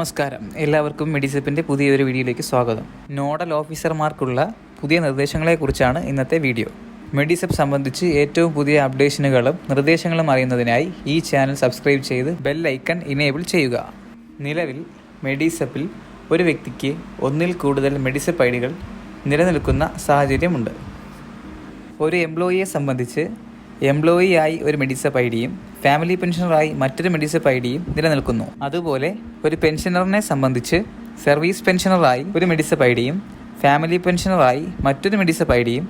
നമസ്കാരം, എല്ലാവർക്കും മെഡിസെപ്പിൻ്റെ പുതിയൊരു വീഡിയോയിലേക്ക് സ്വാഗതം. നോഡൽ ഓഫീസർമാർക്കുള്ള പുതിയ നിർദ്ദേശങ്ങളെക്കുറിച്ചാണ് ഇന്നത്തെ വീഡിയോ. മെഡിസെപ്പ് സംബന്ധിച്ച് ഏറ്റവും പുതിയ അപ്ഡേഷനുകളും നിർദ്ദേശങ്ങളും അറിയുന്നതിനായി ഈ ചാനൽ സബ്സ്ക്രൈബ് ചെയ്ത് ബെൽ ഐക്കൺ ഇനേബിൾ ചെയ്യുക. നിലവിൽ മെഡിസെപ്പിൽ ഒരു വ്യക്തിക്ക് ഒന്നിൽ കൂടുതൽ മെഡിസെപ്പ് ഐഡികൾ നിലനിൽക്കുന്ന സാഹചര്യമുണ്ട്. ഒരു എംപ്ലോയിയെ സംബന്ധിച്ച് എംപ്ലോയി ആയി ഒരു മെഡിസെപ്പ് ഐഡിയും ഫാമിലി പെൻഷനറായി മറ്റൊരു മെഡിസെപ്പ് ഐഡിയും നിലനിൽക്കുന്നു. അതുപോലെ ഒരു പെൻഷനറിനെ സംബന്ധിച്ച് സർവീസ് പെൻഷനറായി ഒരു മെഡിസെപ്പ് ഐഡിയും ഫാമിലി പെൻഷനറായി മറ്റൊരു മെഡിസെപ്പ് ഐഡിയും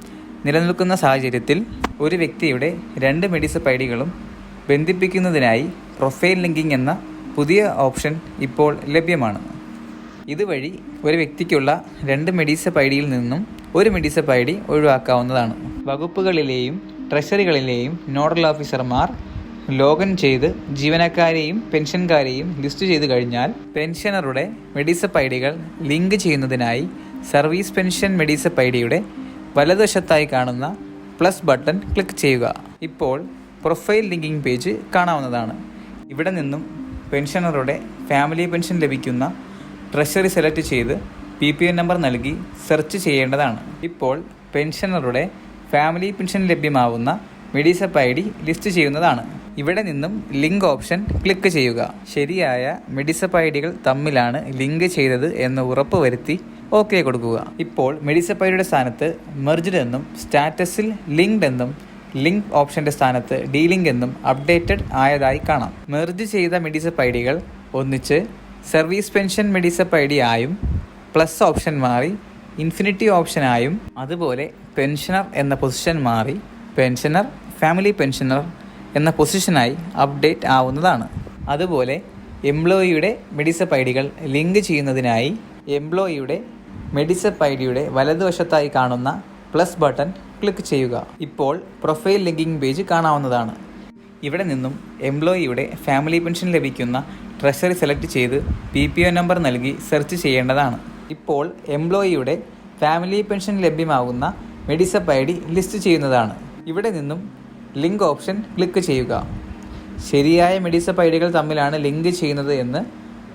നിലനിൽക്കുന്ന സാഹചര്യത്തിൽ ഒരു വ്യക്തിയുടെ രണ്ട് മെഡിസെപ്പ് ഐഡികളും ബന്ധിപ്പിക്കുന്നതിനായി പ്രൊഫൈൽ ലിങ്കിങ് എന്ന പുതിയ ഓപ്ഷൻ ഇപ്പോൾ ലഭ്യമാണ്. ഇതുവഴി ഒരു വ്യക്തിക്കുള്ള രണ്ട് മെഡിസെപ്പ് ഐഡിയിൽ നിന്നും ഒരു മെഡിസെപ്പ് ഐഡി ഒഴിവാക്കാവുന്നതാണ്. വകുപ്പുകളിലെയും ട്രഷറികളിലെയും നോഡൽ ഓഫീസർമാർ ലോഗിൻ ചെയ്ത് ജീവനക്കാരെയും പെൻഷൻകാരെയും ലിസ്റ്റ് ചെയ്ത് കഴിഞ്ഞാൽ പെൻഷനറുടെ മെഡിസെപ്പ് ഐഡികൾ ലിങ്ക് ചെയ്യുന്നതിനായി സർവീസ് പെൻഷൻ മെഡിസെപ്പ് ഐഡിയുടെ വലതുവശത്തായി കാണുന്ന പ്ലസ് ബട്ടൺ ക്ലിക്ക് ചെയ്യുക. ഇപ്പോൾ പ്രൊഫൈൽ ലിങ്കിങ് പേജ് കാണാവുന്നതാണ്. ഇവിടെ നിന്നും പെൻഷനറുടെ ഫാമിലി പെൻഷൻ ലഭിക്കുന്ന ട്രഷറി സെലക്ട് ചെയ്ത് PPN നമ്പർ നൽകി സെർച്ച് ചെയ്യേണ്ടതാണ്. ഇപ്പോൾ പെൻഷനറുടെ ഫാമിലി പെൻഷൻ ലഭ്യമാവുന്ന മെഡിസെപ്പ് ഐഡി ലിസ്റ്റ് ചെയ്യുന്നതാണ്. ഇവിടെ നിന്നും ലിങ്ക് ഓപ്ഷൻ ക്ലിക്ക് ചെയ്യുക. ശരിയായ മെഡിസെപ്പ് ഐഡികൾ തമ്മിലാണ് ലിങ്ക് ചെയ്തത് എന്ന് ഉറപ്പ് വരുത്തി ഓക്കെ കൊടുക്കുക. ഇപ്പോൾ മെഡിസെപ്പ് ഐഡിയുടെ സ്ഥാനത്ത് മെർജ്ഡ് എന്നും സ്റ്റാറ്റസിൽ ലിങ്ക്ഡ് എന്നും ലിങ്ക് ഓപ്ഷന്റെ സ്ഥാനത്ത് ഡീലിങ്ക് എന്നും അപ്ഡേറ്റഡ് ആയതായി കാണാം. മെർജ് ചെയ്ത മെഡിസെപ്പ് ഐഡികൾ ഒന്നിച്ച് സർവീസ് പെൻഷൻ മെഡിസെപ്പ് ഐഡി ആയും പ്ലസ് ഓപ്ഷൻ മാറി ഇൻഫിനിറ്റി ഓപ്ഷനായും അതുപോലെ പെൻഷനർ എന്ന പൊസിഷൻ മാറി പെൻഷനർ ഫാമിലി പെൻഷനർ എന്ന പൊസിഷനായി അപ്ഡേറ്റ് ആവുന്നതാണ്. അതുപോലെ എംപ്ലോയിയുടെ മെഡിസെപ്പ് ഐഡികൾ ലിങ്ക് ചെയ്യുന്നതിനായി എംപ്ലോയിയുടെ മെഡിസെപ്പ് ഐഡിയുടെ വലതുവശത്തായി കാണുന്ന പ്ലസ് ബട്ടൺ ക്ലിക്ക് ചെയ്യുക. ഇപ്പോൾ പ്രൊഫൈൽ ലിങ്കിങ് പേജ് കാണാവുന്നതാണ്. ഇവിടെ നിന്നും എംപ്ലോയിയുടെ ഫാമിലി പെൻഷൻ ലഭിക്കുന്ന ട്രഷറി സെലക്ട് ചെയ്ത് PPN നമ്പർ നൽകി സെർച്ച് ചെയ്യേണ്ടതാണ്. ഇപ്പോൾ എംപ്ലോയിയുടെ ഫാമിലി പെൻഷൻ ലഭ്യമാകുന്ന മെഡിസെപ്പ് ഐഡി ലിസ്റ്റ് ചെയ്യുന്നതാണ്. ഇവിടെ നിന്നും ലിങ്ക് ഓപ്ഷൻ ക്ലിക്ക് ചെയ്യുക. ശരിയായ മെഡിസെപ്പ് ഐഡികൾ തമ്മിലാണ് ലിങ്ക് ചെയ്യുന്നത് എന്ന്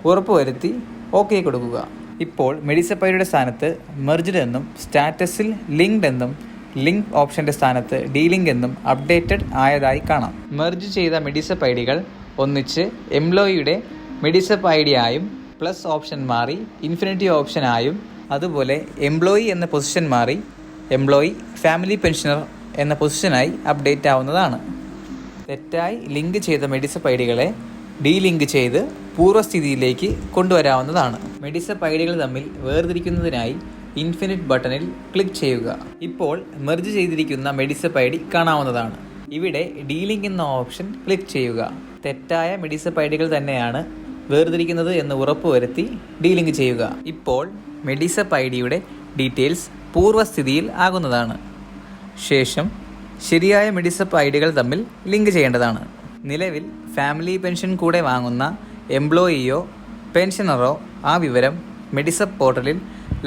ഉറപ്പുവരുത്തി ഓക്കെ കൊടുക്കുക. ഇപ്പോൾ മെഡിസെപ്പ് ഐഡിയുടെ സ്ഥാനത്ത് മെർജ്ഡ് എന്നും സ്റ്റാറ്റസിൽ ലിങ്ക്ഡ് എന്നും ലിങ്ക് ഓപ്ഷന്റെ സ്ഥാനത്ത് ഡീലിങ്ക് എന്നും അപ്ഡേറ്റഡ് ആയതായി കാണാം. മെർജ് ചെയ്ത മെഡിസെപ്പ് ഐഡികൾ ഒന്നിച്ച് എംപ്ലോയിയുടെ മെഡിസെപ്പ് ഐഡി ആയും പ്ലസ് ഓപ്ഷൻ മാറി ഇൻഫിനിറ്റി ഓപ്ഷൻ ആയും അതുപോലെ എംപ്ലോയി എന്ന പൊസിഷൻ മാറി എംപ്ലോയി ഫാമിലി പെൻഷനർ എന്ന പൊസിഷനായി അപ്ഡേറ്റ് ആവുന്നതാണ്. തെറ്റായി ലിങ്ക് ചെയ്ത മെഡിസെപ്പ് ഐഡികളെ ഡീലിങ്ക് ചെയ്ത് പൂർവ്വസ്ഥിതിയിലേക്ക് കൊണ്ടുവരാവുന്നതാണ്. മെഡിസെപ്പ് ഐഡികൾ തമ്മിൽ വേർതിരിക്കുന്നതിനായി ഇൻഫിനിറ്റ് ബട്ടണിൽ ക്ലിക്ക് ചെയ്യുക. ഇപ്പോൾ മെർജ് ചെയ്തിരിക്കുന്ന മെഡിസെപ്പ് ഐഡി കാണാവുന്നതാണ്. ഇവിടെ ഡീലിങ്ക് എന്ന ഓപ്ഷൻ ക്ലിക്ക് ചെയ്യുക. തെറ്റായ മെഡിസെപ്പ് ഐഡികൾ തന്നെയാണ് വേർതിരിക്കുന്നത് എന്ന് ഉറപ്പുവരുത്തി ഡീലിങ്ക് ചെയ്യുക. ഇപ്പോൾ മെഡിസെപ്പ് ഐഡിയുടെ ഡീറ്റെയിൽസ് പൂർവ്വസ്ഥിതിയിൽ ആകുന്നതാണ്. ശേഷം ശരിയായ മെഡിസെപ്പ് ഐഡികൾ തമ്മിൽ ലിങ്ക് ചെയ്യേണ്ടതാണ്. നിലവിൽ ഫാമിലി പെൻഷൻ കൂടെ വാങ്ങുന്ന എംപ്ലോയിയോ പെൻഷനറോ ആ വിവരം മെഡിസെപ്പ് പോർട്ടലിൽ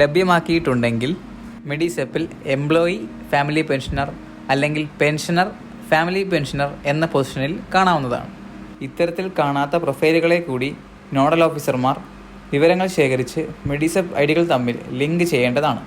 ലഭ്യമാക്കിയിട്ടുണ്ടെങ്കിൽ മെഡിസെപ്പിൽ എംപ്ലോയി ഫാമിലി പെൻഷനർ അല്ലെങ്കിൽ പെൻഷനർ ഫാമിലി പെൻഷനർ എന്ന പൊസിഷനിൽ കാണാവുന്നതാണ്. ഇത്തരത്തിൽ കാണാത്ത പ്രൊഫൈലുകളെ കൂടി നോഡൽ ഓഫീസർമാർ വിവരങ്ങൾ ശേഖരിച്ച് മെഡിസെപ്പ് ഐഡികൾ തമ്മിൽ ലിങ്ക് ചെയ്യേണ്ടതാണ്.